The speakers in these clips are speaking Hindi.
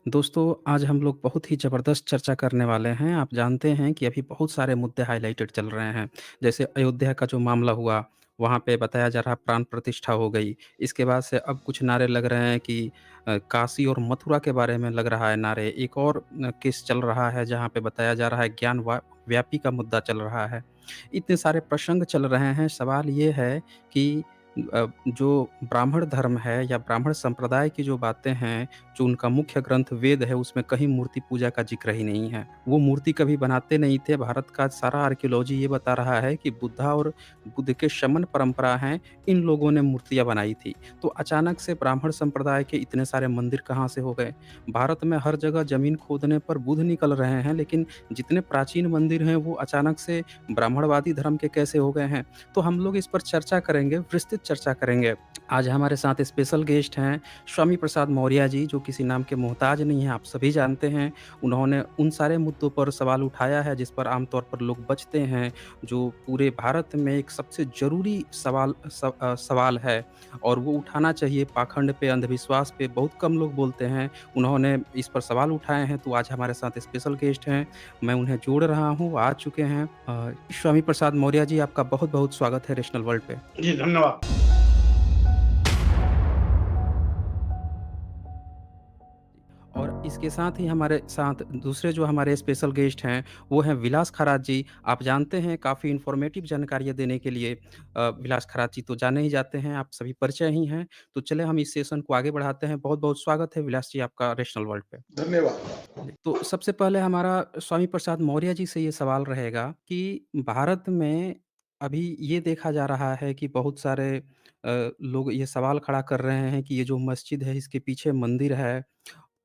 दोस्तों, आज हम लोग बहुत ही ज़बरदस्त चर्चा करने वाले हैं। आप जानते हैं कि अभी बहुत सारे मुद्दे हाइलाइटेड चल रहे हैं। जैसे अयोध्या का जो मामला हुआ, वहाँ पे बताया जा रहा प्राण प्रतिष्ठा हो गई। इसके बाद से अब कुछ नारे लग रहे हैं कि काशी और मथुरा के बारे में लग रहा है नारे। एक और केस चल रहा है जहाँ पे बताया जा रहा है ज्ञान व्यापी का मुद्दा चल रहा है। इतने सारे प्रसंग चल रहे हैं, सवाल ये है कि जो ब्राह्मण धर्म है या ब्राह्मण संप्रदाय की जो बातें हैं, जो उनका मुख्य ग्रंथ वेद है, उसमें कहीं मूर्ति पूजा का ज़िक्र ही नहीं है। वो मूर्ति कभी बनाते नहीं थे। भारत का सारा आर्कियोलॉजी ये बता रहा है कि बुद्धा और बुद्ध के शमन परंपरा हैं, इन लोगों ने मूर्तियाँ बनाई थी। तो अचानक से ब्राह्मण संप्रदाय के इतने सारे मंदिर कहाँ से हो गए? भारत में हर जगह ज़मीन खोदने पर बुद्ध निकल रहे हैं, लेकिन जितने प्राचीन मंदिर हैं, वो अचानक से ब्राह्मणवादी धर्म के कैसे हो गए हैं? तो हम लोग इस पर चर्चा करेंगे, विस्तृत चर्चा करेंगे। आज हमारे साथ स्पेशल गेस्ट हैं स्वामी प्रसाद मौर्य जी, जो किसी नाम के मोहताज नहीं हैं, आप सभी जानते हैं। उन्होंने उन सारे मुद्दों पर सवाल उठाया है जिस पर आमतौर पर लोग बचते हैं, जो पूरे भारत में एक सबसे ज़रूरी सवाल है और वो उठाना चाहिए। पाखंड पे, अंधविश्वास पे बहुत कम लोग बोलते हैं। उन्होंने इस पर सवाल उठाए हैं, तो आज हमारे साथ स्पेशल गेस्ट हैं। मैं उन्हें जोड़ रहा हूँ, वो आ चुके हैं। स्वामी प्रसाद मौर्य जी, आपका बहुत-बहुत स्वागत है रैशनल वर्ल्ड पे। जी, धन्यवाद। और इसके साथ ही हमारे साथ दूसरे जो हमारे स्पेशल गेस्ट हैं, वो हैं विलास खरात जी। आप जानते हैं काफ़ी इन्फॉर्मेटिव जानकारियाँ देने के लिए विलास खरात जी तो जाने ही जाते हैं, आप सभी परिचय ही हैं। तो चलें हम इस सेशन को आगे बढ़ाते हैं। बहुत-बहुत स्वागत है विलास जी आपका रैशनल वर्ल्ड पे। धन्यवाद। जी, तो सबसे पहले हमारा स्वामी प्रसाद मौर्य जी से ये सवाल रहेगा कि भारत में अभी ये देखा जा रहा है कि बहुत सारे लोग ये सवाल खड़ा कर रहे हैं कि ये जो मस्जिद है, इसके पीछे मंदिर है।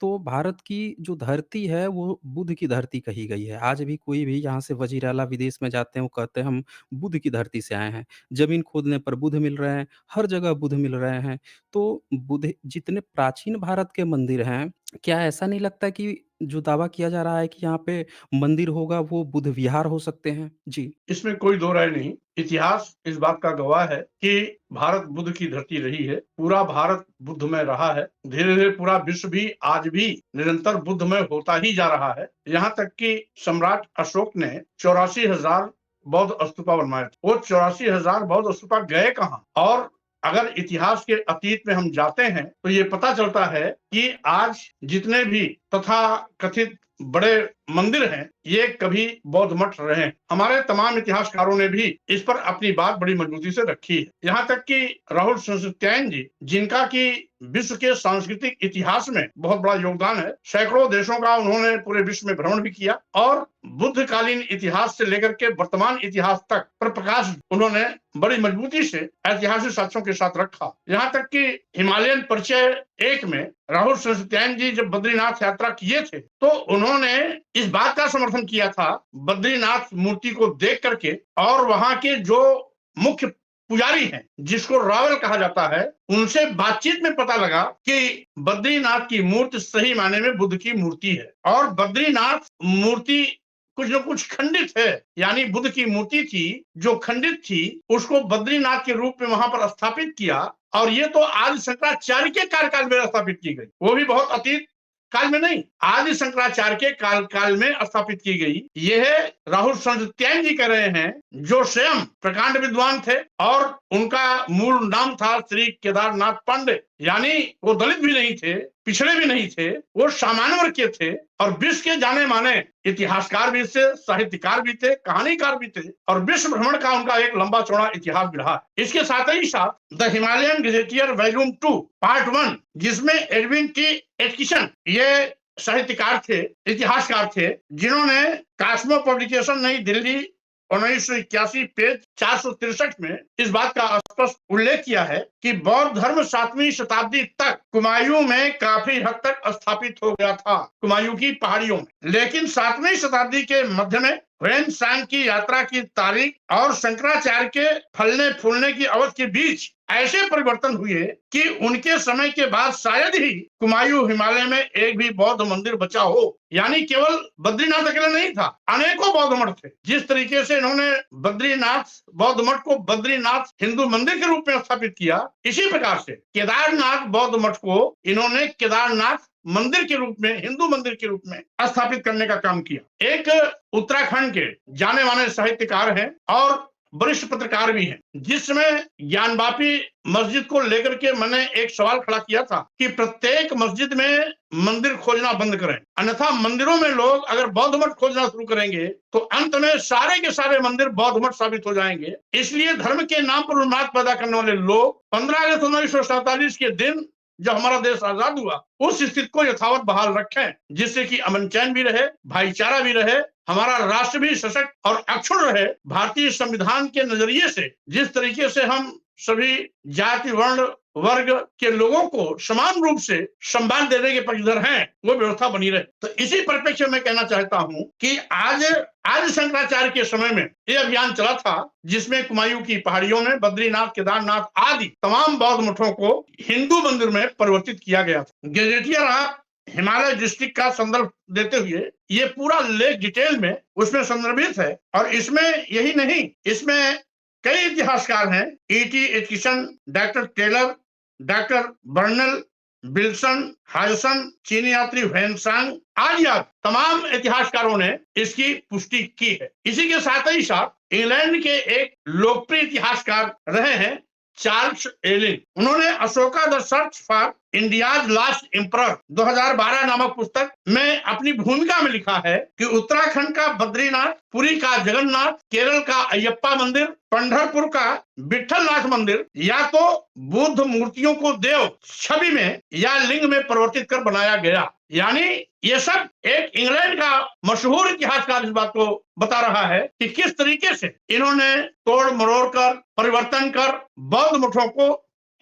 तो भारत की जो धरती है वो बुद्ध की धरती कही गई है। आज भी कोई भी यहाँ से वज़ीर-ए-आला विदेश में जाते हैं, वो कहते हैं हम बुद्ध की धरती से आए हैं। ज़मीन खोदने पर बुद्ध मिल रहे हैं, हर जगह बुद्ध मिल रहे हैं। तो बुद्ध जितने प्राचीन भारत के मंदिर हैं, क्या ऐसा नहीं लगता कि जो दावा किया जा रहा है कि यहाँ पे मंदिर होगा वो बुद्ध विहार हो सकते हैं? जी। इसमें कोई दो राय नहीं। इतिहास इस बात का गवाह है कि भारत बुद्ध की धरती रही है। पूरा भारत बुद्धमय रहा है। धीरे-धीरे पूरा विश्व भी आज भी निरंतर बुद्धमय होता ही जा रहा है। यहाँ तक कि सम्राट अशोक ने 84,000 बौद्ध स्तूपा बनवाए थे। वो 84,000 बौद्ध स्तूपा गए कहाँ? और अगर इतिहास के अतीत में हम जाते हैं तो ये पता चलता है कि आज जितने भी तथाकथित बड़े मंदिर हैं, ये कभी बौद्ध मठ रहे हैं। हमारे तमाम इतिहासकारों ने भी इस पर अपनी बात बड़ी मजबूती से रखी है। यहाँ तक कि राहुल सत्यायन जी, जिनका कि विश्व के सांस्कृतिक इतिहास में बहुत बड़ा योगदान है, सैकड़ों देशों का उन्होंने पूरे विश्व में भ्रमण भी किया और बुद्धकालीन इतिहास से लेकर के वर्तमान इतिहास तक पर प्रकाश उन्होंने बड़ी मजबूती से ऐतिहासिक साक्ष्यों के साथ रखा। यहाँ तक कि हिमालयन परिचय 1 में राहुल सत्यायन जी जब बद्रीनाथ यात्रा किए थे, तो उन्होंने इस बात का समर्थन किया था बद्रीनाथ मूर्ति को देख करके, और वहां के जो मुख्य पुजारी हैं, जिसको रावल कहा जाता है, उनसे बातचीत में पता लगा कि बद्रीनाथ की मूर्ति सही मायने में बुद्ध की मूर्ति है और बद्रीनाथ मूर्ति कुछ न कुछ खंडित है, यानी बुद्ध की मूर्ति थी जो खंडित थी, उसको बद्रीनाथ के रूप में वहां पर स्थापित किया और ये तो आदि शंकराचार्य के कार्यकाल में स्थापित की गई, वो भी बहुत अतीत काल में नहीं, आदि शंकराचार्य के काल में स्थापित की गई। यह राहुल सत्यायन जी कह रहे हैं, जो स्वयं प्रकांड विद्वान थे और उनका मूल नाम था श्री केदारनाथ पांडे, यानी वो दलित भी नहीं थे, पिछड़े भी नहीं थे, वो सामान्य वर्ग के थे और विश्व के जाने माने इतिहासकार भी थे, साहित्यकार भी थे, कहानीकार भी थे और विश्व भ्रमण का उनका एक लंबा चौड़ा इतिहास भी रहा। इसके साथ ही साथ द हिमालयन गेजेटियर वॉल्यूम 2 पार्ट 1, जिसमें एडविन टी एटकिसन ये साहित्यकार थे, इतिहासकार थे, जिन्होंने कास्मो पब्लिकेशन नई दिल्ली 1981 पेज 463 में इस बात का स्पष्ट उल्लेख किया है कि बौद्ध धर्म 7वीं शताब्दी तक कुमायूं में काफी हद तक स्थापित हो गया था, कुमायूं की पहाड़ियों में। लेकिन 7वीं शताब्दी के मध्य में ह्वेन-त्सांग की यात्रा की तारीख और शंकराचार्य के फलने फूलने की अवधि के बीच ऐसे परिवर्तन हुए कि उनके समय के बाद शायद ही कुमायूं हिमालय में एक भी बौद्ध मंदिर बचा हो। यानी केवल बद्रीनाथ अकेला नहीं था, अनेकों बौद्ध मठ थे। जिस तरीके से इन्होंने बद्रीनाथ बौद्ध मठ को बद्रीनाथ हिंदू मंदिर के रूप में स्थापित किया, इसी प्रकार से केदारनाथ बौद्ध मठ को इन्होंने केदारनाथ मंदिर के रूप में, हिंदू मंदिर के रूप में स्थापित करने का काम किया। एक उत्तराखंड के जाने माने साहित्यकार हैं और वरिष्ठ पत्रकार भी हैं, जिसमें ज्ञानवापी मस्जिद को लेकर के मैंने एक सवाल खड़ा किया था कि प्रत्येक मस्जिद में मंदिर खोजना बंद करें, अन्यथा मंदिरों में लोग अगर बौद्ध मठ खोजना शुरू करेंगे तो अंत में सारे के सारे मंदिर बौद्ध मठ साबित हो जाएंगे। इसलिए धर्म के नाम पर उन्माद पैदा करने वाले लोग 15 अगस्त 1947 के दिन जब हमारा देश आजाद हुआ उस स्थिति को यथावत बहाल रखें, जिससे कि अमन चैन भी रहे, भाईचारा भी रहे, हमारा राष्ट्र भी सशक्त और अक्षुण रहे। भारतीय संविधान के नजरिए से जिस तरीके से हम सभी जाति वर्ण वर्ग के लोगों को समान रूप से सम्मान देने के पक्षधर हैं, वो व्यवस्था बनी रहे। तो इसी परिप्रेक्ष्य में कहना चाहता हूं कि आज शंकराचार्य के समय में ये अभियान चला था, जिसमें कुमायूं की पहाड़ियों में बद्रीनाथ, केदारनाथ आदि तमाम बौद्ध मठों को हिंदू मंदिर में परिवर्तित किया गया था। गजेटियर आप हिमालय डिस्ट्रिक्ट का संदर्भ देते हुए ये पूरा लेख डिटेल में उसमें संदर्भित है। और इसमें यही नहीं, इसमें कई इतिहासकार हैं, E.T. Atkinson, doctor Taylor, doctor Bernal, Wilson, हायसन, चीनी यात्री वैनसांग आदि तमाम इतिहासकारों ने इसकी पुष्टि की है। इसी के साथ ही साथ इंग्लैंड के एक लोकप्रिय इतिहासकार रहे हैं चार्ल्स एलिन, उन्होंने Ashoka the search for India's last emperor 2012 नामक पुस्तक में अपनी भूमिका में लिखा है कि उत्तराखंड का बद्रीनाथ, पुरी का जगन्नाथ, केरल का अयप्पा मंदिर, पंढरपुर का विठलनाथ मंदिर या तो बुद्ध मूर्तियों को देव छवि में या लिंग में परिवर्तित कर बनाया गया। यानी ये सब एक इंग्लैंड का मशहूर इतिहासकार इस बात को बता रहा है कि किस तरीके से इन्होंने तोड़ मरोड़ कर, परिवर्तन कर बौद्ध मठों को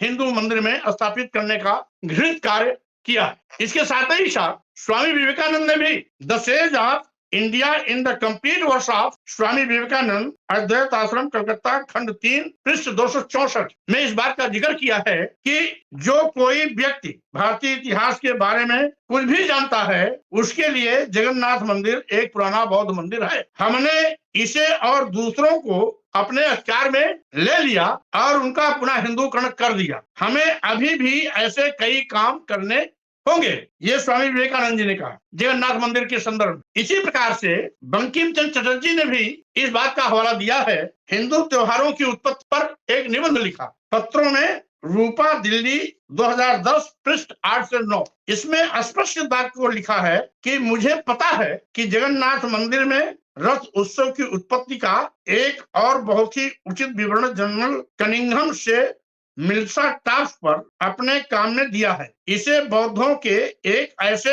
हिंदू मंदिर में स्थापित करने का घृणित कार्य किया है। इसके साथ ही साथ स्वामी विवेकानंद ने भी the sages of India in the complete works of Swami Vivekananda Advaita Ashrama Calcutta खंड 3 पृष्ठ 264 में इस बात का जिक्र किया है कि जो कोई व्यक्ति भारतीय इतिहास के बारे में कुछ भी जानता है उसके लिए जगन्नाथ मंदिर एक पुराना बौद्ध मंदिर है। हमने इसे और दूसरों को अपने अख्तियार में ले लिया और उनका पुनः हिंदूकरण कर दिया। हमें अभी भी ऐसे कई काम करने होंगे, ये स्वामी विवेकानंद जी ने कहा जगन्नाथ मंदिर के संदर्भ। इसी प्रकार से बंकिम चंद्र चटर्जी ने भी इस बात का हवाला दिया है, हिंदू त्योहारों की उत्पत्ति पर एक निबंध लिखा पत्रों में, रूपा दिल्ली 2010 पृष्ठ 8 से 9। इसमें स्पष्ट बात को लिखा है कि मुझे पता है कि जगन्नाथ मंदिर में रथ उत्सव की उत्पत्ति का एक और बहुत ही उचित विवरण जनरल कनिंघम से मिल्सा टाफ्ट पर अपने काम में दिया है। इसे बौद्धों के एक ऐसे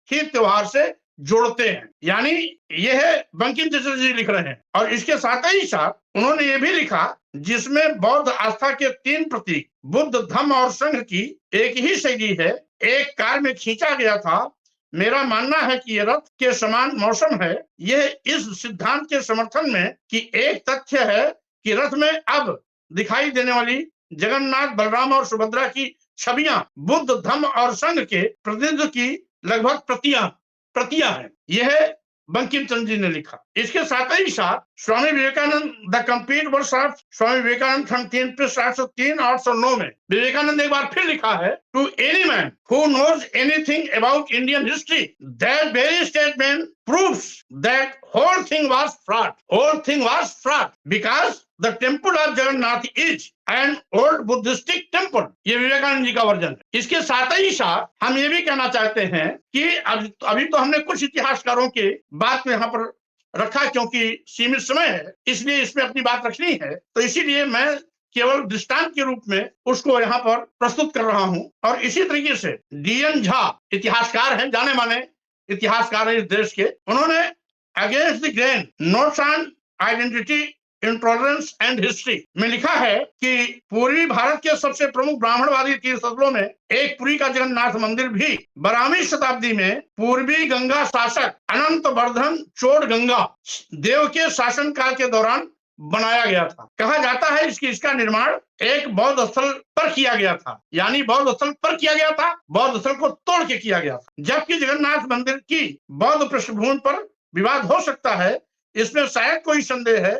ही त्योहार से जोड़ते हैं। यानी यह बंकिम चंद्र जी लिख रहे हैं। और इसके साथ ही साथ उन्होंने ये भी लिखा जिसमें बौद्ध आस्था के 3 प्रतीक बुद्ध, धम्म और संघ की एक ही शैली है, एक कार में खींचा गया था। मेरा मानना है कि यह रथ के समान मौसम है। यह इस सिद्धांत के समर्थन में कि एक तथ्य है कि रथ में अब दिखाई देने वाली जगन्नाथ, बलराम और सुभद्रा की छवियां बुद्ध, धम्म और संघ के प्रतिनिधित्व की लगभग प्रतियां हैं। यह बंकिम चंद्र जी ने लिखा। इसके साथ ही साथ Swami Vivekananda the complete works of Swami Vivekananda खंड 3 पृष्ठ 803 809 में विवेकानंद ने एक बार फिर लिखा है, to any man who knows anything about Indian history that very statement proves that whole thing was fraud because the temple of Jagannath is an old Buddhistic temple. ये विवेकानंद जी का वर्जन है। इसके साथ ही साथ हम ये भी कहना चाहते हैं कि अभी तो हमने कुछ इतिहासकारों के बात को यहाँ पर रखा क्योंकि सीमित समय है, इसलिए इसमें अपनी बात रखनी है, तो इसीलिए मैं केवल दृष्टांत के रूप में उसको यहाँ पर प्रस्तुत कर रहा हूँ। और इसी तरीके से D.N. झा इतिहासकार हैं, जाने माने इतिहासकार हैं इस देश के। उन्होंने against the grain notes on identity, intolerance and history में लिखा है कि पूर्वी भारत के सबसे प्रमुख ब्राह्मणवादी तीर्थस्थलों में एक पुरी का जगन्नाथ मंदिर भी 12वीं शताब्दी में पूर्वी गंगा शासक अनंत वर्धन चोड़ गंगा देव के शासन काल के दौरान बनाया गया था। कहा जाता है इसका निर्माण एक बौद्ध स्थल पर किया गया था, यानी बौद्ध स्थल पर किया गया था, बौद्ध स्थल को तोड़ के किया गया था। जबकि जगन्नाथ मंदिर की बौद्ध पृष्ठभूमि पर विवाद हो सकता है, इसमें शायद कोई संदेह है।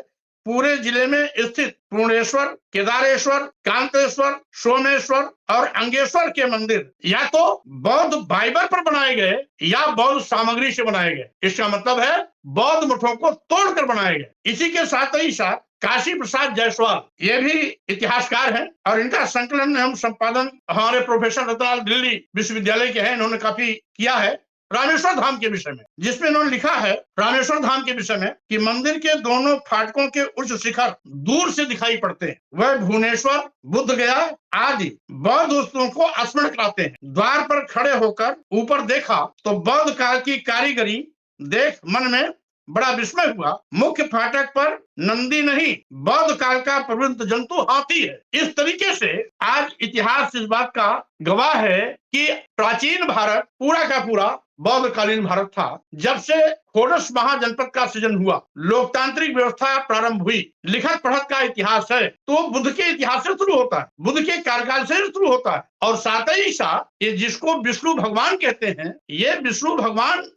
पूरे जिले में स्थित पूर्णेश्वर, केदारेश्वर, कांतेश्वर, सोमेश्वर और अंगेश्वर के मंदिर या तो बौद्ध फाइबर पर बनाए गए या बौद्ध सामग्री से बनाए गए। इसका मतलब है बौद्ध मठों को तोड़कर बनाए गए। इसी के साथ ही साथ काशी प्रसाद जायसवाल ये भी इतिहासकार हैं और इनका संकलन हम संपादन हमारे प्रोफेसर रतनलाल दिल्ली विश्वविद्यालय के हैं, इन्होंने काफी किया है रामेश्वर धाम के विषय में, जिसमें इन्होंने लिखा है रामेश्वर धाम के विषय में कि मंदिर के दोनों फाटकों के उच्च शिखर दूर से दिखाई पड़ते हैं। वह भुवनेश्वर, बुद्ध गया आदि बौद्ध वस्तुओं को स्मरण कराते हैं। द्वार पर खड़े होकर ऊपर देखा तो बौद्ध काल की कारीगरी देख मन में बड़ा विस्मय हुआ। मुख्य फाटक पर नंदी नहीं, बौद्ध काल का प्रवृत्त जंतु हाथी है। इस तरीके से आज इतिहास इस बात का गवाह है कि प्राचीन भारत पूरा का पूरा बौद्ध कालीन भारत था। जब से षोडश महाजनपद का सृजन हुआ, लोकतांत्रिक व्यवस्था प्रारंभ हुई, लिखत पढ़त का इतिहास है तो बुद्ध के इतिहास से शुरू होता है, बुद्ध के कार्यकाल से शुरू होता है। और साथ ही साथ ये जिसको विष्णु भगवान कहते हैं, ये विष्णु भगवान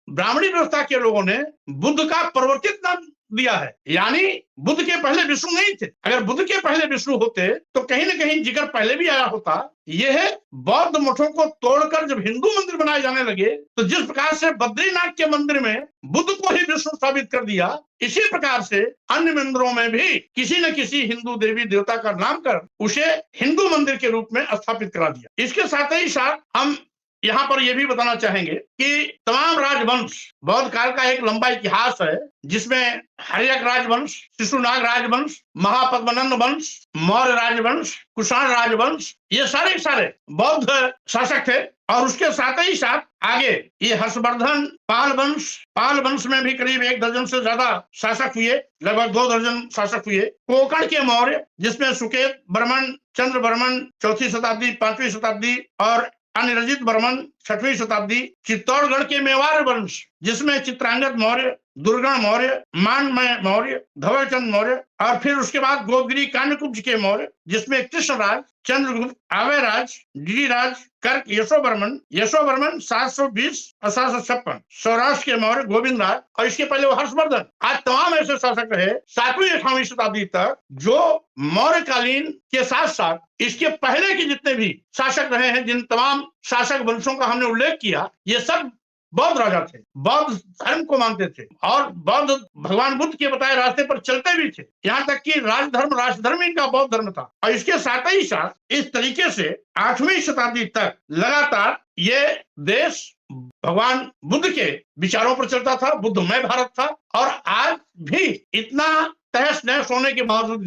ब्राह्मणी व्यवस्था के लोगों ने बुद्ध का परिवर्तित नाम दिया है, यानी बुद्ध के पहले विष्णु नहीं थे। अगर बुद्ध के पहले विष्णु होते तो कहीं ना कहीं जिक्र पहले भी आया होता। यह बौद्ध मठों को तोड़कर जब हिंदू मंदिर बनाए जाने लगे तो जिस प्रकार से बद्रीनाथ के मंदिर में बुद्ध को ही विष्णु साबित कर दिया, इसी प्रकार से अन्य मंदिरों में भी किसी न किसी हिंदू देवी देवता का नाम कर उसे हिंदू मंदिर के रूप में स्थापित करा दिया। इसके साथ ही साथ हम यहाँ पर यह भी बताना चाहेंगे कि तमाम राजवंश, बौद्ध काल का एक लंबा इतिहास है जिसमें हर्यक राजवंश, शिशुनाग राजवंश, महापद्मनंद वंश, मौर्य राजवंश, कुषाण राजवंश, ये सारे बौद्ध शासक थे। और उसके साथ ही साथ आगे ये हर्षवर्धन, पाल वंश में भी करीब 1 दर्जन से ज्यादा शासक हुए, लगभग 2 दर्जन शासक हुए। कोंकण के मौर्य जिसमें सुकेत बर्मन, चंद्र बर्मन 4वीं शताब्दी, 5वीं शताब्दी और अनिरजित बर्मन 6वीं शताब्दी। चित्तौड़गढ़ के मेवाड़ वंश जिसमें चित्रांगद मौर्य, दुर्गण मौर्य, मानमय मौर्य, धवलचंद मौर्य और फिर उसके बाद गोपगिरी कान्यकुब्ज के मौर्य जिसमें कृष्णराज, चंद्रगुप्त, आवेराज, गिरिराज, कर्क, यशोवर्मन 720 और 756, सौराष्ट्र के मौर्य गोविंद राज और इसके पहले वो हर्षवर्धन। आज तमाम ऐसे शासक रहे 7वीं 8वीं शताब्दी तक जो मौर्य कालीन के साथ साथ इसके पहले के जितने भी शासक रहे हैं, जिन तमाम शासक वंशों का हमने उल्लेख किया, ये सब बौद्ध राजा थे, बौद्ध धर्म को मानते थे और बौद्ध भगवान बुद्ध के बताए रास्ते पर चलते भी थे। यहाँ तक कि राजधर्म इनका बौद्ध धर्म था। और इसके साथ ही साथ इस तरीके से 8वीं शताब्दी तक लगातार ये देश भगवान बुद्ध के विचारों पर चलता था, बुद्धमय भारत था। और आज भी इतना तहस नहस होने के बावजूद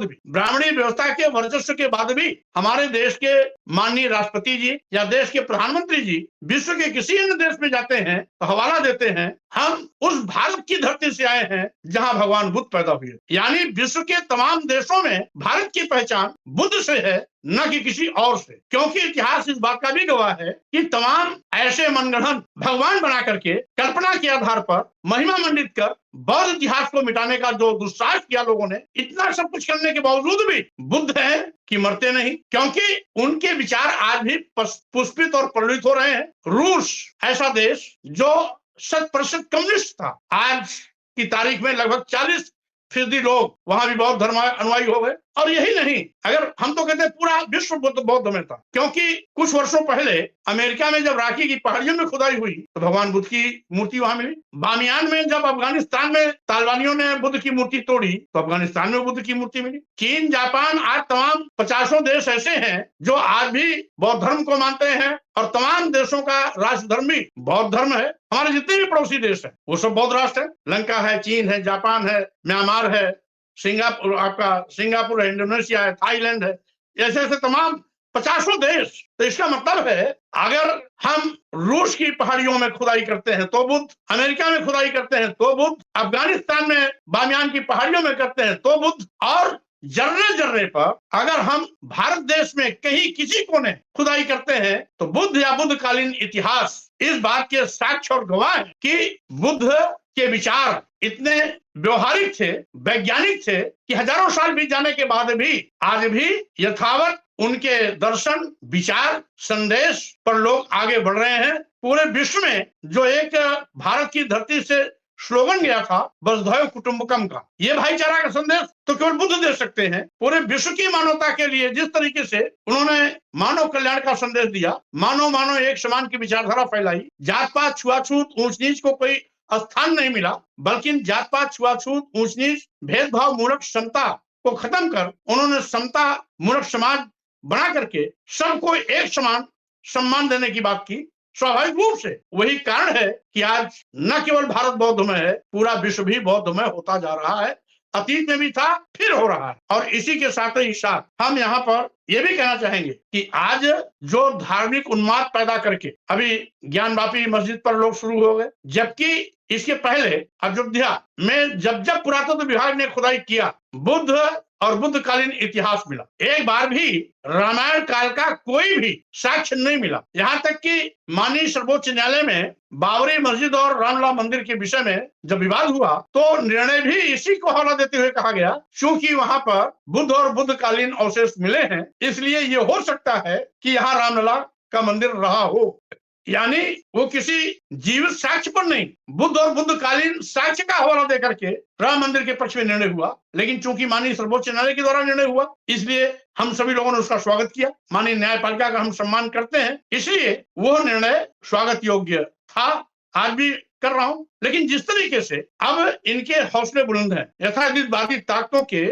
भी, ब्राह्मणी व्यवस्था के वर्चस्व के बाद भी हमारे देश के माननीय राष्ट्रपति जी या देश के प्रधानमंत्री जी विश्व के किसी अन्य देश में जाते हैं तो हवाला देते हैं, हम उस भारत की धरती से आए हैं जहां भगवान बुद्ध पैदा हुए। यानी विश्व के तमाम देशों में भारत की पहचान बुद्ध से है, न कि किसी और से। क्योंकि इतिहास इस बात का भी गवाह है कि तमाम ऐसे मनगढ़ंत भगवान बना करके कल्पना के आधार पर महिमा मंडित कर बौद्ध इतिहास को मिटाने का जो दुस्साहस किया लोगों ने, इतना सब कुछ करने के बावजूद भी बुद्ध है कि मरते नहीं, क्योंकि उनके विचार आज भी पुष्पित और प्रज्वलित हो रहे हैं। रूस ऐसा देश जो 100% कम्युनिस्ट था, आज की तारीख में लगभग 40% लोग वहां भी बौद्ध धर्म अनुयायी हो गए। और यही नहीं, अगर हम तो कहते हैं पूरा विश्व बौद्ध में था, क्योंकि कुछ वर्षों पहले अमेरिका में जब राखी की पहाड़ियों में खुदाई हुई तो भगवान बुद्ध की मूर्ति वहां मिली। बामियान में जब अफगानिस्तान में तालिबानियों ने बुद्ध की मूर्ति तोड़ी तो अफगानिस्तान में बुद्ध की मूर्ति मिली। चीन, जापान, आज तमाम 50 देश ऐसे हैं जो आज भी बौद्ध धर्म को मानते हैं और तमाम देशों का राष्ट्र धर्म भी बौद्ध धर्म है। हमारे जितने भी पड़ोसी देश हैं वो सब बौद्ध राष्ट्र है। लंका है, चीन है, जापान है, म्यांमार है, सिंगापुर है, इंडोनेशिया है, थाईलैंड है, ऐसे ऐसे तमाम 50 देश। तो इसका मतलब है अगर हम रूस की पहाड़ियों में खुदाई करते हैं तो बुद्ध, अमेरिका में खुदाई करते हैं तो बुद्ध, अफगानिस्तान में बामियान की पहाड़ियों में करते हैं तो बुद्ध, और जर्रे पर अगर हम भारत देश में कहीं किसी कोने खुदाई करते हैं तो बुद्ध या बुद्धकालीन इतिहास इस बात के साक्ष्य और गवाह है कि बुद्ध के विचार इतने व्यवहारिक थे, वैज्ञानिक थे कि हजारों साल बीत जाने के बाद भी आज भी यथावत उनके दर्शन, विचार, संदेश पर लोग आगे बढ़ रहे हैं। पूरे विश्व में जो एक भारत की धरती से स्लोगन गया था वसुधैव कुटुंबकम का। ये भाईचारा का संदेश तो केवल बुद्ध दे सकते हैं। पूरे विश्व की मानवता के लिए जिस तरीके से उन्होंने मानव कल्याण का संदेश दिया, मानव मानव एक समान की विचारधारा फैलाई, जात पात छुआछूत ऊंच नीच को कोई स्थान नहीं मिला, बल्कि जात पात छुआछूत ऊंच नीच भेदभाव मूलक समता को खत्म कर उन्होंने समता मूलक समाज बना करके सबको एक समान सम्मान देने की बात की। स्वाभाविक रूप से वही कारण है कि आज न केवल भारत बौद्धमय है, पूरा विश्व भी बौद्धमय होता जा रहा है। अतीत में भी था, फिर हो रहा है। और इसी के साथ ही साथ हम यहाँ पर यह भी कहना चाहेंगे कि आज जो धार्मिक उन्माद पैदा करके अभी ज्ञानवापी मस्जिद पर लोग शुरू हो गए, जबकि इसके पहले अयोध्या में जब जब पुरातत्व विभाग ने खुदाई किया, बुद्ध और बुद्धकालीन इतिहास मिला। एक बार भी रामायण काल का कोई भी साक्ष्य नहीं मिला। यहाँ तक कि माननीय सर्वोच्च न्यायालय में बाबरी मस्जिद और रामलला मंदिर के विषय में जब विवाद हुआ तो निर्णय भी इसी को हवाला देते हुए कहा गया, क्योंकि वहां पर बुद्ध और बुद्धकालीन अवशेष मिले हैं, इसलिए ये हो सकता है कि यहाँ रामलला का मंदिर रहा हो। यानी वो किसी जीवित साक्ष्य पर नहीं, बुद्ध और बुद्धकालीन साक्ष्य का हवाला देकर के राम मंदिर के पक्ष में निर्णय हुआ। लेकिन चूंकि माननीय सर्वोच्च न्यायालय के द्वारा निर्णय हुआ, इसलिए हम सभी लोगों ने उसका स्वागत किया। माननीय न्यायपालिका का हम सम्मान करते हैं, इसलिए वो निर्णय स्वागत योग्य था, आज भी कर रहा हूं। लेकिन जिस तरीके से अब इनके हौसले बुलंद हैं, यथार्थवादी ताकतों के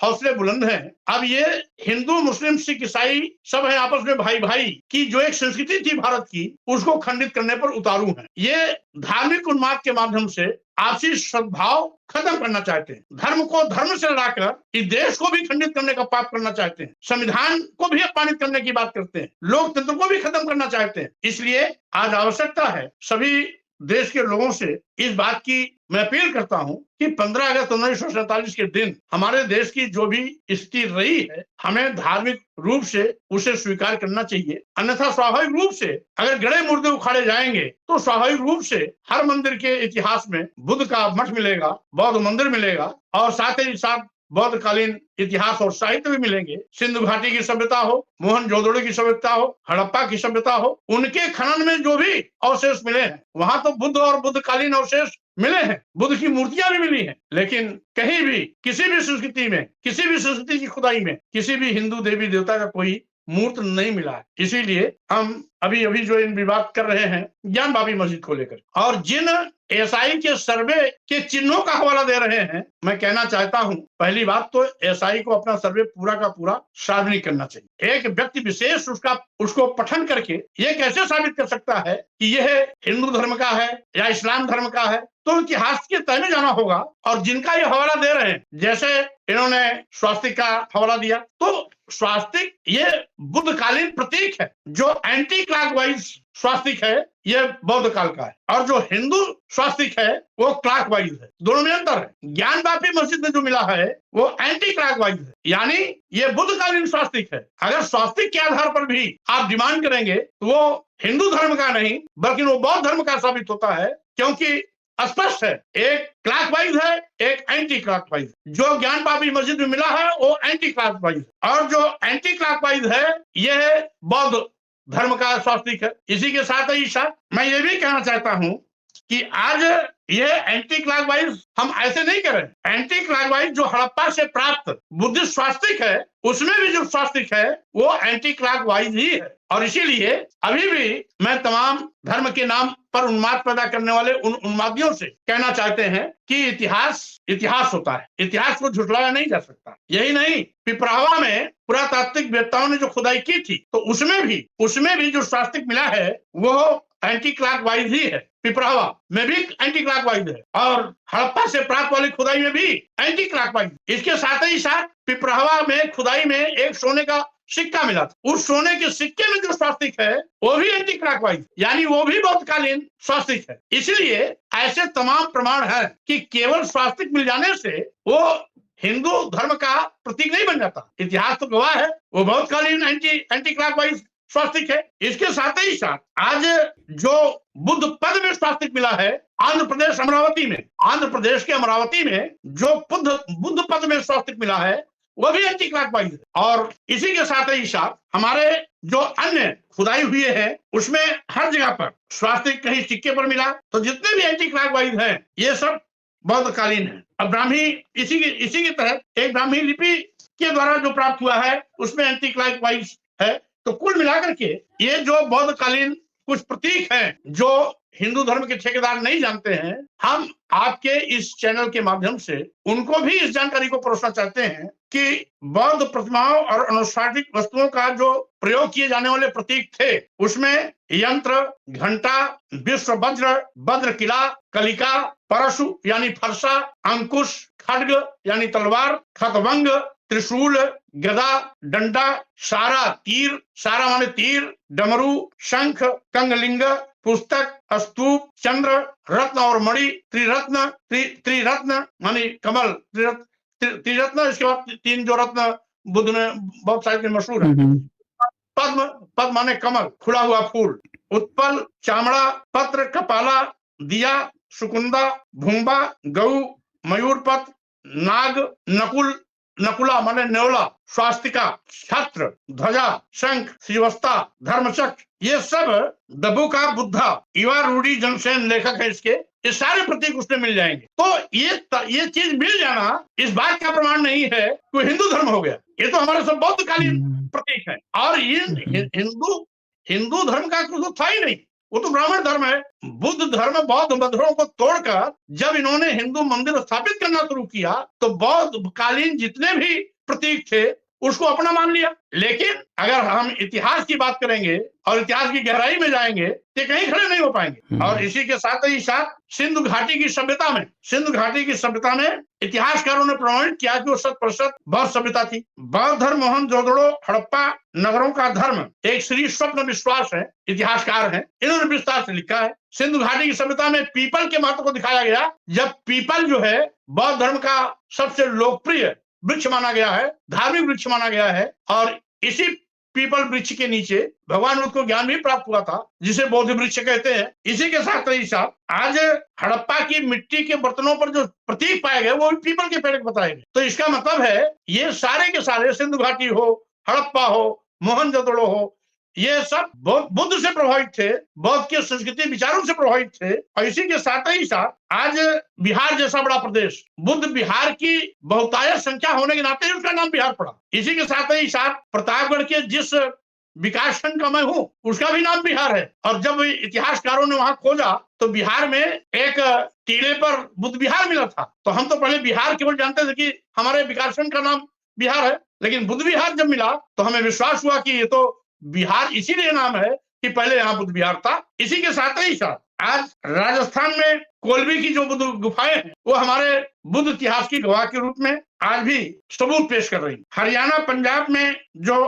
हौसले बुलंद हैं, अब ये हिंदू मुस्लिम सिख ईसाई सब है आपस में भाई भाई की जो एक संस्कृति थी भारत की, उसको खंडित करने पर उतारू हैं। ये धार्मिक उन्माद के माध्यम से आपसी सद्भाव खत्म करना चाहते हैं, धर्म को धर्म से लड़ाकर इस देश को भी खंडित करने का पाप करना चाहते हैं, संविधान को भी अपमानित करने की बात करते हैं, लोकतंत्र को भी खत्म करना चाहते हैं। इसलिए आज आवश्यकता है सभी देश के लोगों से इस बात की मैं अपील करता हूं कि 15 अगस्त 1947 के दिन हमारे देश की जो भी स्थिति रही है, हमें धार्मिक रूप से उसे स्वीकार करना चाहिए। अन्यथा स्वाभाविक रूप से अगर गड़े मुर्दे उखाड़े जाएंगे तो स्वाभाविक रूप से हर मंदिर के इतिहास में बुद्ध का मठ मिलेगा, बौद्ध मंदिर मिलेगा, और साथ ही साथ बौद्धकालीन इतिहास और साहित्य भी मिलेंगे। सिंधु घाटी की सभ्यता हो, मोहनजोदड़ो की सभ्यता हो, हड़प्पा की सभ्यता हो, उनके खनन में जो भी अवशेष मिले हैं, वहां तो बुद्ध और बुद्धकालीन अवशेष मिले हैं, बुद्ध की मूर्तियां भी मिली हैं, लेकिन कहीं भी किसी भी संस्कृति में, किसी भी संस्कृति की खुदाई में किसी भी हिंदू देवी देवता का कोई मूर्त नहीं मिला है। इसीलिए हम अभी अभी जो इन विवाद कर रहे हैं ज्ञानवापी मस्जिद को लेकर, और जिन एसआई के सर्वे के चिन्हों का हवाला दे रहे हैं, मैं कहना चाहता हूं, पहली बात तो एसआई को अपना सर्वे पूरा का पूरा सार्वजनिक करना चाहिए। एक व्यक्ति विशेष उसको पठन करके ये कैसे साबित कर सकता है कि यह हिंदू धर्म का है या इस्लाम धर्म का है? तो इतिहास के तय में जाना होगा। और जिनका ये हवाला दे रहे हैं, जैसे इन्होंने स्वास्तिक का हवाला दिया, तो स्वास्तिक ये बुद्धकालीन प्रतीक है, जो एंटी क्लॉकवाइज स्वास्तिक है ये बौद्ध काल का है, और जो हिंदू स्वास्तिक है वो क्लॉकवाइज है। दोनों में अंतर है। ज्ञानवापी मस्जिद में जो मिला है वो एंटी क्लॉकवाइज है, यानी ये बुद्धकालीन स्वास्तिक है। अगर स्वास्तिक के आधार पर भी आप डिमांड करेंगे तो वो हिंदू धर्म का नहीं बल्कि वो बौद्ध धर्म का साबित होता है, क्योंकि स्पष्ट है, एक क्लॉकवाइज है, एक एंटी क्लॉकवाइज। जो ज्ञानवापी मस्जिद में मिला है वो एंटी क्लॉकवाइज, और जो एंटी क्लॉकवाइज है यह बौद्ध धर्म का स्वास्तिक है। इसी के साथ ही साथ मैं ये भी कहना चाहता हूं कि आज यह एंटी क्लॉकवाइज हम ऐसे नहीं करें। एंटी क्लॉकवाइज जो हड़प्पा से प्राप्त बुद्धिस्ट स्वास्तिक है, उसमें भी जो स्वास्तिक है वो एंटी क्लॉकवाइज ही है। और इसीलिए अभी भी मैं तमाम धर्म के नाम पर उन्माद पैदा करने वाले उन उन्मादियों से कहना चाहते हैं कि इतिहास होता है, इतिहास को झुठलाया नहीं जा सकता। यही नहीं, पिपरावा में पुरातात्विक वेत्ताओं ने जो खुदाई की थी तो उसमें भी जो स्वास्तिक मिला है वो एंटी क्लॉकवाइज ही है। पिपरावा में भी एंटी क्लॉकवाइज है, और हड़प्पा से प्राप्त वाली खुदाई में भी एंटी क्लॉकवाइज। इसके साथ ही साथ पिपरावा में खुदाई में एक सोने का सिक्का मिला था, उस सोने के सिक्के में जो स्वास्तिक है वो भी एंटी क्लॉकवाइज, यानी वो भी बौद्धकालीन स्वास्तिक है। इसलिए ऐसे तमाम प्रमाण है कि केवल स्वास्तिक मिल जाने से वो हिंदू धर्म का प्रतीक नहीं बन जाता। इतिहास तो गवाह है वो बौद्धकालीन एंटी क्लॉकवाइज स्वास्तिक है। इसके साथ ही साथ आज जो बुद्ध पद में स्वास्तिक मिला है आंध्र प्रदेश के अमरावती में जो बुद्ध पद में स्वास्तिक मिला है वो भी एंटी क्लॉकवाइज है। और इसी के साथ ही साथ हमारे जो अन्य खुदाई हुए हैं उसमें हर जगह पर स्वास्थ्य कहीं सिक्के पर मिला, तो जितने भी एंटी क्लॉकवाइज हैं ये सब बौद्धकालीन है। अब ब्राह्मी इसी के तहत एक ब्राह्मी लिपि के द्वारा जो प्राप्त हुआ है उसमें एंटी क्लॉकवाइज है। तो कुल मिलाकर के ये जो बौद्धकालीन कुछ प्रतीक हैं जो हिंदू धर्म के ठेकेदार नहीं जानते हैं, हम आपके इस चैनल के माध्यम से उनको भी इस जानकारी को परोसना चाहते हैं कि बौद्ध प्रतिमाओं और अनुष्ठानिक वस्तुओं का जो प्रयोग किए जाने वाले प्रतीक थे उसमें यंत्र, घंटा, विश्व वज्र, वज्र किला, कलिका, परशु यानी फरसा, अंकुश, खड्ग यानी तलवार, खतवंग, त्रिशूल, गदा, डंडा, सारा तीर, सारा माने तीर, डमरू, शंख, कंगलिंग, पुस्तक, स्तूप, चंद्र, रत्न और मणि, त्रिरत्न, त्रिरत्न मानी कमल, त्रिरत्न, इसके बाद 3 जो रत्न बुद्ध ने बहुत साहित्य में मशहूर है। पद्म, पद्म माने कमल, खुला हुआ फूल, उत्पल, चामड़ा, पत्र, कपाला, दिया, सुकुंदा, भूंबा, गऊ, मयूरपत, नाग, नकुल, नकुला माने न्योला, स्वास्तिका, छत्र, ध्वजा, शंख, श्रीवस्ता, धर्मचक्र, ये सब दबुका बुद्धा, युवा रूढ़ी जनसेन लेखक है इसके, ये सारे प्रतीक उसमें मिल जाएंगे। तो ये चीज मिल जाना इस बात का प्रमाण नहीं है कि हिंदू धर्म हो गया, ये तो हमारे सब बौद्धकालीन प्रतीक है। और ये हिंदू धर्म का कुछ था ही नहीं, वो तो ब्राह्मण धर्म है। बुद्ध धर्म बौद्ध मंदिरों को तोड़कर जब इन्होंने हिंदू मंदिर स्थापित करना शुरू किया तो बौद्ध कालीन जितने भी प्रतीक थे उसको अपना मान लिया। लेकिन अगर हम इतिहास की बात करेंगे और इतिहास की गहराई में जाएंगे तो कहीं खड़े नहीं हो पाएंगे। और इसी के साथ ही साथ सिंधु घाटी की सभ्यता में इतिहासकारों ने प्रमाणित किया कि वो 100% बौद्ध सभ्यता थी। बौद्ध धर्म मोहनजोदड़ो हड़प्पा नगरों का धर्म एक श्री स्वप्न विश्वास है, इतिहासकार है, इन्होंने विस्तार से लिखा है। सिंधु घाटी की सभ्यता में पीपल के महत्व को दिखाया गया, जब पीपल जो है बौद्ध धर्म का सबसे लोकप्रिय वृक्ष माना गया है, धार्मिक वृक्ष माना गया है। और इसी पीपल वृक्ष के नीचे भगवान बुद्ध को ज्ञान भी प्राप्त हुआ था, जिसे बोधि वृक्ष कहते हैं। इसी के साथ ही साथ आज हड़प्पा की मिट्टी के बर्तनों पर जो प्रतीक पाए गए वो भी पीपल के पेड़ के बताए गए। तो इसका मतलब है ये सारे के सारे सिंधु घाटी हो, हड़प्पा हो, मोहनजोदड़ो हो, ये सब बुद्ध से प्रभावित थे, बौद्ध के संस्कृति विचारों से प्रभावित थे। और इसी के साथ ही साथ आज बिहार जैसा बड़ा प्रदेश, बुद्ध विहार की बहुतायत संख्या होने के नाते उसका नाम बिहार पड़ा। इसी के साथ ही साथ प्रतापगढ़ के जिस विकास खंड का मैं हूं उसका भी नाम बिहार है। और जब इतिहासकारों ने वहां खोजा तो बिहार में एक टीले पर बुद्ध विहार मिला था। तो हम तो पहले बिहार केवल जानते थे कि हमारे विकास खंड का नाम बिहार है, लेकिन बुद्ध विहार जब मिला तो हमें विश्वास हुआ कि ये तो बिहार इसीलिए नाम है कि पहले यहाँ बुद्ध विहार था। इसी के साथ ही साथ आज राजस्थान में कोलबी की जो बुद्ध गुफाएं हैं वो हमारे बुद्ध इतिहास की गवाह के रूप में आज भी सबूत पेश कर रही। हरियाणा पंजाब में जो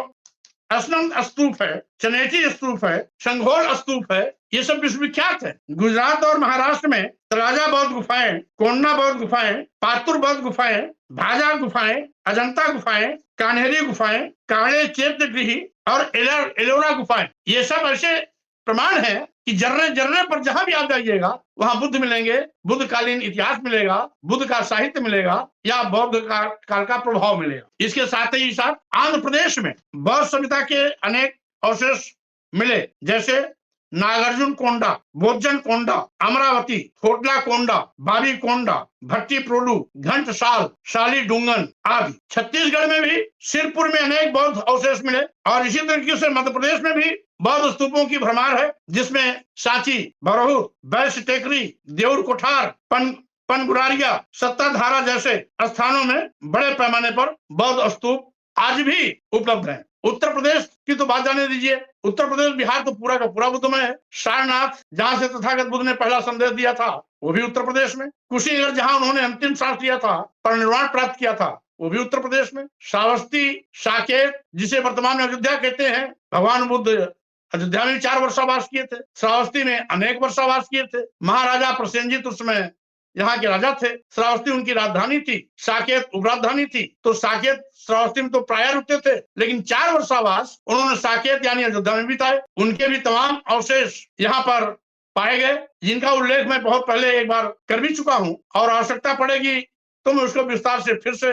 असनंद स्तूप है, चनेटी स्तूप है, संघोल स्तूप है, ये सब विश्वविख्यात है। गुजरात और महाराष्ट्र में तराजा बौद्ध गुफाएं, कोन्ना बौद्ध गुफाएं, पातुर बौद्ध गुफाएं, भाजा गुफाएं, अजंता गुफाएं, कान्हेरी गुफाएं, कांगड़े चैत्यगृही और एलोरा गुफाएं, ये सब ऐसे प्रमाण है कि जर्रे जर्रे पर जहां भी आप जाइएगा वहां बुद्ध मिलेंगे, बुद्ध कालीन इतिहास मिलेगा, बुद्ध का साहित्य मिलेगा या बौद्ध काल का प्रभाव मिलेगा। इसके साथ ही साथ आंध्र प्रदेश में बौद्ध सभ्यता के अनेक अवशेष मिले, जैसे नागार्जुन कोंडा, बोजन कोंडा, अमरावती, खोटला कोंडा, बाबी कोंडा, भट्टी प्रोलू, घंटसाल, शाली डूंगन आदि। छत्तीसगढ़ में भी सिरपुर में अनेक बौद्ध अवशेष मिले। और इसी तरीके से मध्य प्रदेश में भी बौद्ध स्तूपों की भरमार है, जिसमें सांची, बरहु, बैस टेकरी, देउर कोठार, पनगुरारिया, सत्ताधारा जैसे स्थानों में बड़े पैमाने पर बौद्ध स्तूप आज भी उपलब्ध हैं। उत्तर प्रदेश की तो बात जाने दीजिए, उत्तर प्रदेश बिहार तो पूरा का पूरा बुद्धमय है। सारनाथ जहां से तथागत बुद्ध ने पहला संदेश दिया था वो भी उत्तर प्रदेश में। कुशीनगर जहां उन्होंने अंतिम सांस लिया था, परिनिर्वाण प्राप्त किया था, वो भी उत्तर प्रदेश में। श्रावस्ती, साकेत जिसे वर्तमान में अयोध्या कहते हैं, भगवान बुद्ध अयोध्या में 4 वर्षावास किए थे, श्रावस्ती में अनेक वर्षावास किए थे। महाराजा प्रसेनजीत उस समय यहाँ के राजा थे, श्रावस्ती उनकी राजधानी थी, साकेत उपराजधानी थी। तो साकेत श्रावस्ती में तो प्राय रुकते थे, लेकिन 4 वर्षावास उन्होंने साकेत यानी अयोध्या में बिताए। उनके भी तमाम अवशेष यहाँ पर पाए गए, जिनका उल्लेख मैं बहुत पहले एक बार कर भी चुका हूँ, और आवश्यकता पड़ेगी तो मैं उसको विस्तार से फिर से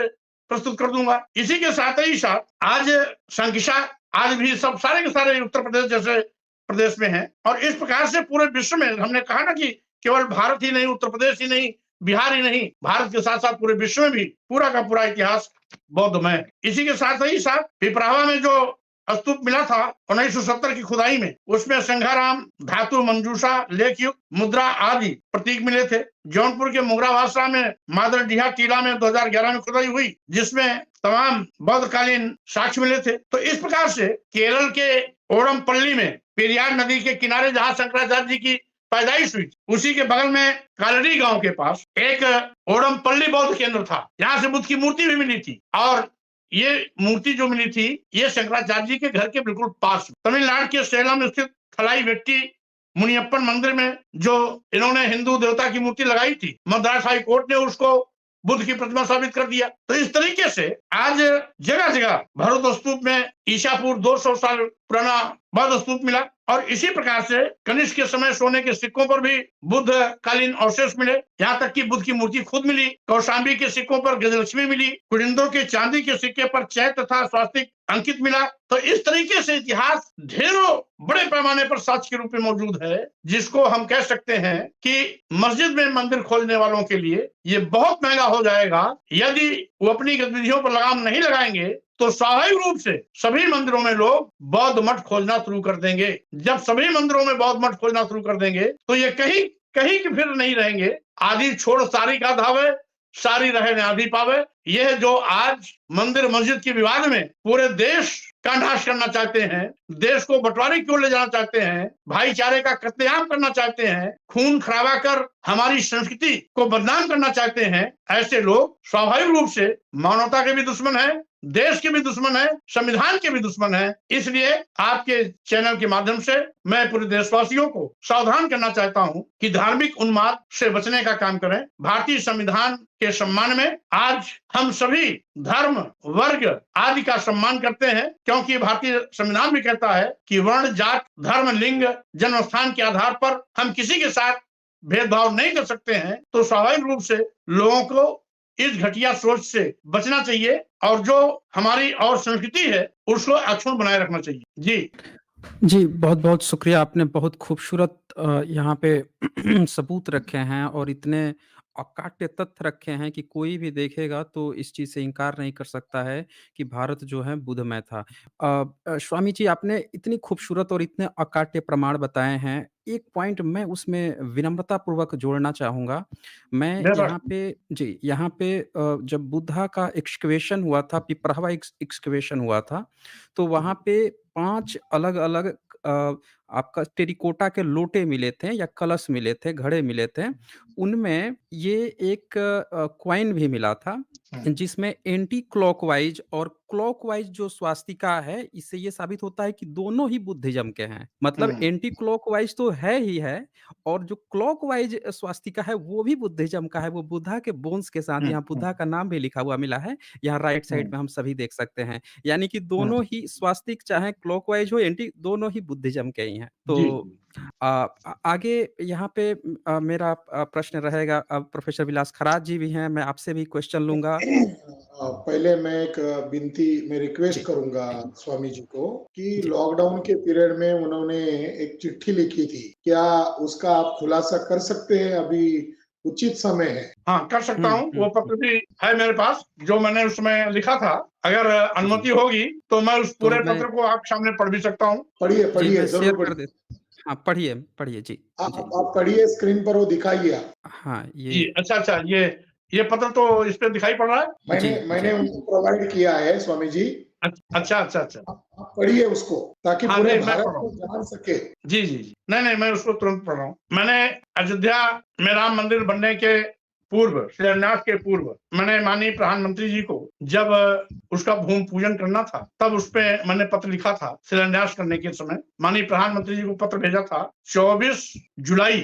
प्रस्तुत कर दूंगा। इसी के साथ ही साथ आज संख्या आज भी सब सारे के सारे उत्तर प्रदेश जैसे प्रदेश में है, और इस प्रकार से पूरे विश्व में हमने कहा ना कि केवल भारत ही नहीं, उत्तर प्रदेश ही नहीं, बिहार ही नहीं, भारत के साथ साथ पूरे विश्व में भी पूरा का पूरा इतिहास बौद्धमय है। इसी के साथ ही साथ पिपरावा में जो स्तूप मिला था 1970 की खुदाई में, उसमें संघाराम, धातु, मंजूषा, लेख युग, मुद्रा आदि प्रतीक मिले थे। जौनपुर के मुगरावासरा में मादरडीहा टीला में 2011 में खुदाई हुई, जिसमें तमाम बौद्धकालीन साक्ष्य मिले थे। तो इस प्रकार से केरल के ओडमपल्ली में पेरियार नदी के किनारे जहां शंकराचार्य जी की पैदाइश हुई, उसी के बगल में कालड़ी गांव के पास एक ओडमपल्ली बौद्ध केंद्र था, जहां से बुद्ध की मूर्ति भी मिली थी। और ये मूर्ति जो मिली थी, ये शंकराचार्य जी के घर के बिल्कुल पास तमिलनाडु के सेलम स्थित थलाई वेट्टी मुनियप्पन मंदिर में जो इन्होंने हिंदू देवता की मूर्ति लगाई थी, मद्रास हाई कोर्ट ने उसको बुद्ध की प्रतिमा साबित कर दिया। तो इस तरीके से आज जगह जगह भरत स्तूप में ईसापुर 200 साल पुराना बौद्ध स्तूप मिला, और इसी प्रकार से कनिष्क के समय सोने के सिक्कों पर भी बुद्ध कालीन अवशेष मिले। यहाँ तक कि बुद्ध की मूर्ति खुद मिली। कौशाम्बी के सिक्कों पर गजलक्ष्मी मिली। कुरिंदो के चांदी के सिक्के पर चैत्य तथा स्वास्तिक अंकित मिला। तो इस तरीके से इतिहास ढेरों बड़े पैमाने पर साक्ष्य के रूप में मौजूद है, जिसको हम कह सकते हैं कि मस्जिद में मंदिर खोलने वालों के लिए ये बहुत महंगा हो जाएगा। यदि वो अपनी गतिविधियों पर लगाम नहीं लगाएंगे तो स्वाभाविक रूप से सभी मंदिरों में लोग बौद्ध मठ खोजना शुरू कर देंगे। जब सभी मंदिरों में बौद्ध मठ खोजना शुरू कर देंगे तो ये कहीं कहीं के फिर नहीं रहेंगे। आदि छोड़ सारी का धावे, सारी रहे न आदि पावे। यह जो आज मंदिर मस्जिद के विवाद में पूरे देश का नाश करना चाहते हैं, देश को बंटवारे की ओर ले जाना चाहते हैं, भाईचारे का कत्लेआम करना चाहते हैं, खून खराबा कर हमारी संस्कृति को बदनाम करना चाहते हैं, ऐसे लोग स्वाभाविक रूप से मानवता के भी दुश्मन है, देश के भी दुश्मन है, संविधान के भी दुश्मन है। इसलिए आपके चैनल के माध्यम से मैं पूरे देशवासियों को सावधान करना चाहता हूं कि धार्मिक उन्माद से बचने का काम करें। भारतीय संविधान के सम्मान में आज हम सभी धर्म, वर्ग आदि का सम्मान करते हैं, क्योंकि भारतीय संविधान भी कहता है कि वर्ण, जात, धर्म, लिंग, जन्म स्थान के आधार पर हम किसी के साथ भेदभाव नहीं कर सकते हैं। तो स्वाभाविक रूप से लोगों को इस घटिया सोच से बचना चाहिए, और जो हमारी और संस्कृति है उसको अक्षुण्ण बनाए रखना चाहिए। जी, बहुत-बहुत शुक्रिया। आपने बहुत खूबसूरत यहाँ पे सबूत रखे हैं और इतने अकाट्य तथ्य रखे हैं कि कोई भी देखेगा तो इस चीज़ से इनकार नहीं कर सकता है कि भारत जो है बुद्धमय था। स्वामी जी, आपने इतनी खूबसूरत और इतने अकाट्य प्रमाण बताए हैं। एक पॉइंट मैं उसमें विनम्रतापूर्वक जोड़ना चाहूँगा। मैं यहाँ पे जी, यहाँ पे जब बुद्धा का एक्सकवेशन हुआ था, पिपरावा एक्सकवेशन हुआ था, तो वहाँ पे 5 अलग-अलग आपका टेराकोटा के लोटे मिले थे या कलश मिले थे, घड़े मिले थे। उनमें ये एक कॉइन भी मिला था, जिसमें एंटी क्लॉकवाइज़ और क्लॉकवाइज़ जो स्वास्तिका है, इससे ये साबित होता है कि दोनों ही बुद्धिज़्म के हैं। मतलब एंटी क्लॉकवाइज़ तो है ही है, और जो क्लॉकवाइज़ स्वास्तिका है, वो भी बुद्धिज़्म का है। वो बुद्धा के बोन्स के साथ, यहाँ बुद्धा का नाम भी लिखा हुआ मिला है, यहाँ राइट साइड में हम सभी देख सकते हैं। यानी कि दोनों ही स्वास्तिक चाहे क्लॉकवाइज़ हो, एंटी, दोनों ही बुद्धिज़्म के ही हैं। तो आगे यहाँ पे मेरा प्रश्न रहेगा। अब प्रोफेसर विलास खरात जी भी हैं, मैं आपसे भी क्वेश्चन लूँगा। पहले मैं एक मैं रिक्वेस्ट करूंगा स्वामी जी को कि लॉकडाउन के पीरियड में उन्होंने एक चिट्ठी लिखी थी, क्या उसका आप खुलासा कर सकते हैं? अभी उचित समय है। हाँ, कर सकता हूँ। वो पत्र भी है मेरे पास जो मैंने उसमें लिखा था। अगर अनुमति होगी तो मैं उस पूरे पत्र को आपके सामने पढ़ भी सकता हूँ। पढ़िए, जरूर पढ़िए। हाँ, पढ़िए जी। आप पढ़िए, स्क्रीन पर वो दिखाइए। हाँ, ये अच्छा, ये पत्र तो इस पे दिखाई पड़ रहा है। मैंने उनको प्रोवाइड किया है स्वामी जी। अच्छा। आप पढ़िए उसको, ताकि पूरे भारत को जान सके। जी। नहीं, मैं उसको तुरंत पढ़ रहा हूँ। मैंने अयोध्या में राम मंदिर बनने के पूर्व, शिलान्यास के पूर्व, मैंने माननीय प्रधानमंत्री जी को जब उसका भूमि पूजन करना था, तब उस पे मैंने पत्र लिखा था। शिलान्यास करने के समय माननीय प्रधानमंत्री जी को पत्र भेजा था 24 जुलाई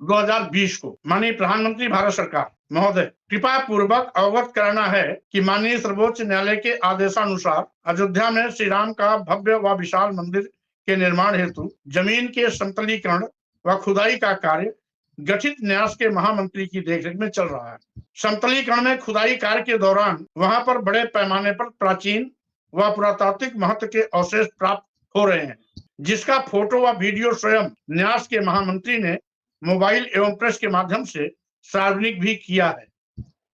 2020 को। माननीय प्रधानमंत्री भारत सरकार महोदय, कृपा पूर्वक अवगत कराना है कि माननीय सर्वोच्च न्यायालय के आदेशानुसार अयोध्या में श्री राम का भव्य व विशाल मंदिर के निर्माण हेतु जमीन के समतलीकरण व खुदाई का कार्य गठित न्यास के महामंत्री की देखरेख में चल रहा है। समतलीकरण में खुदाई कार्य के दौरान वहां पर बड़े पैमाने पर प्राचीन व पुरातात्विक महत्व के अवशेष प्राप्त हो रहे हैं, जिसका फोटो व वीडियो स्वयं न्यास के महामंत्री ने मोबाइल एवं प्रेस के माध्यम से सार्वजनिक भी किया है।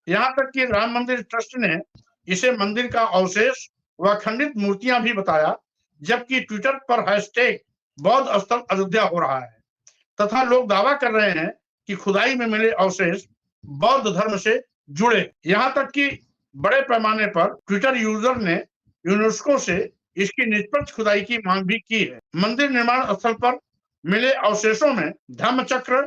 यहाँ तक कि राम मंदिर ट्रस्ट ने इसे मंदिर का अवशेष व खंडित मूर्तियां भी बताया, जबकि ट्विटर पर हैशटैग बौद्ध स्थल अयोध्या हो रहा है तथा लोग दावा कर रहे हैं कि खुदाई में मिले अवशेष बौद्ध धर्म से जुड़े। यहाँ तक कि बड़े पैमाने पर ट्विटर यूजर ने यूनेस्को से इसकी निष्पक्ष खुदाई की मांग भी की है। मंदिर निर्माण स्थल पर मिले अवशेषों में धम्मचक्र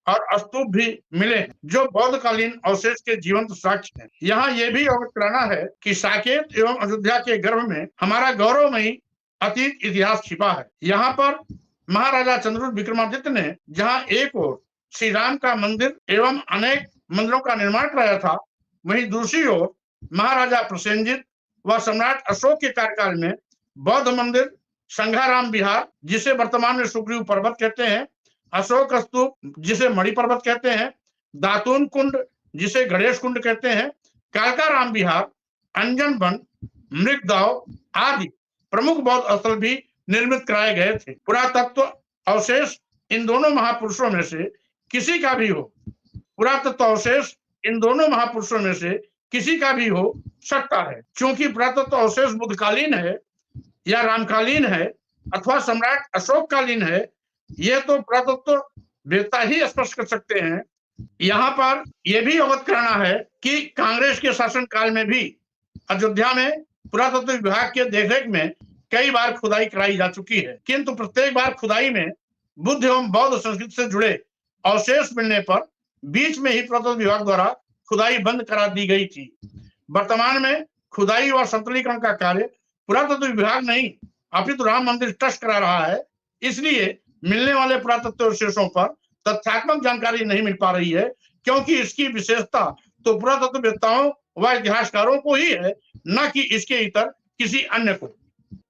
और स्तूप भी मिले हैं, जो बौद्ध कालीन अवशेष के जीवंत साक्ष्य हैं। यहाँ ये भी अवगत कराना है कि साकेत एवं अयोध्या के गर्भ में हमारा गौरवमयी अतीत इतिहास छिपा है। यहाँ पर महाराजा चंद्रगुप्त विक्रमादित्य ने जहाँ एक ओर श्री राम का मंदिर एवं अनेक मंदिरों का निर्माण कराया था, वहीं दूसरी ओर महाराजा प्रसेनजित व सम्राट अशोक के कार्यकाल में बौद्ध मंदिर, संघाराम विहार जिसे वर्तमान में सुग्रीव पर्वत कहते हैं, अशोक स्तूप जिसे मणि पर्वत कहते हैं, दातून कुंड जिसे गणेश कुंड कहते हैं, कालकाराम विहार, अंजन वन, मृगदाव आदि प्रमुख बौद्ध स्थल भी निर्मित कराए गए थे। पुरातत्व अवशेष इन दोनों महापुरुषों में से किसी का भी हो, पुरातत्व अवशेष इन दोनों महापुरुषों में से किसी का भी हो सकता है। क्योंकि पुरातत्व अवशेष बुद्धकालीन है या रामकालीन है अथवा सम्राट अशोक कालीन है, यह तो पुरातत्व वेत्ता ही स्पष्ट कर सकते हैं। यहाँ पर यह भी अवगत कराना है कि कांग्रेस के शासनकाल में भी अयोध्या में पुरातत्व विभाग के देखरेख में कई बार खुदाई कराई जा चुकी है, किंतु प्रत्येक बार खुदाई में बुद्ध एवं बौद्ध संस्कृति से जुड़े अवशेष मिलने पर बीच में ही पुरातत्व विभाग द्वारा खुदाई बंद करा दी गई थी। वर्तमान में खुदाई व संतुलीकरण का कार्य पुरातत्व विभाग नहीं अपितु राम मंदिर ट्रस्ट करा रहा है। इसलिए मिलने वाले पुरातत्व अवशेषों पर तथ्यात्मक जानकारी नहीं मिल पा रही है, क्योंकि इसकी विशेषता तो पुरातत्ववेत्ताओं व इतिहासकारों को ही है, न कि इसके इतर किसी अन्य को।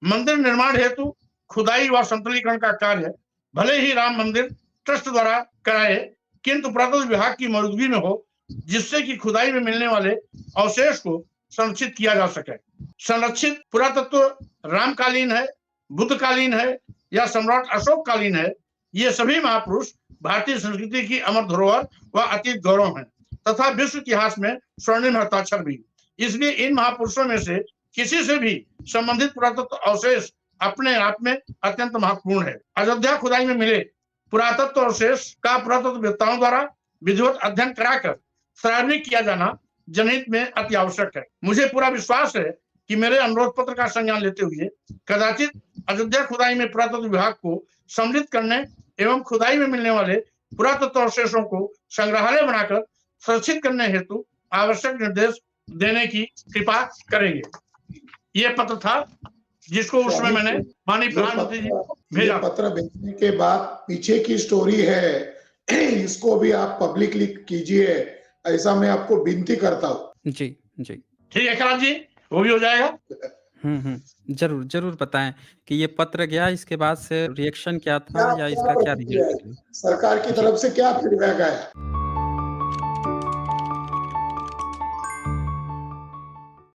मंदिर निर्माण हेतु खुदाई व संतुलीकरण का कार्य भले ही राम मंदिर ट्रस्ट द्वारा कराए, किंतु पुरातत्व विभाग की मौजूदगी में हो, जिससे कि खुदाई में मिलने वाले अवशेष को संरक्षित किया जा सके। संरक्षित पुरातत्व रामकालीन है, बुद्धकालीन है या सम्राट अशोक कालीन है, ये सभी महापुरुष भारतीय संस्कृति की अमर धरोहर व अतीत गौरव हैं तथा विश्व इतिहास में स्वर्णिम हस्ताक्षर भी। इसलिए इन महापुरुषों में से किसी से भी संबंधित पुरातत्व अवशेष अपने आप में अत्यंत महत्वपूर्ण है। अयोध्या खुदाई में मिले पुरातत्व अवशेष का पुरातत्ववेत्ताओं द्वारा विधिवत अध्ययन कराकर सार्वजनिक किया जाना जनहित में अति आवश्यक है। मुझे पूरा विश्वास है कि मेरे अनुरोध पत्र का संज्ञान लेते हुए कदाचित अयोध्या खुदाई में पुरातत्व विभाग को सम्मिलित करने एवं खुदाई में मिलने वाले पुरातत्व अवशेषों को संग्रहालय बनाकर सुरक्षित करने हेतु आवश्यक निर्देश देने की कृपा करेंगे। ये पत्र था जिसको उस समय मैंने माननीय प्रधानमंत्री जी भेजा। पत्र भेजने के बाद पीछे की स्टोरी है, इसको भी आप पब्लिकली कीजिए, ऐसा मैं आपको विनती करता हूँ। जी जी ठीक है खराब जी, वो भी हो जाएगा। जरूर जरूर बताएं कि ये पत्र गया, इसके बाद से रिएक्शन क्या था या इसका क्या रिजल्ट? सरकार की तरफ से क्या फीडबैक आया?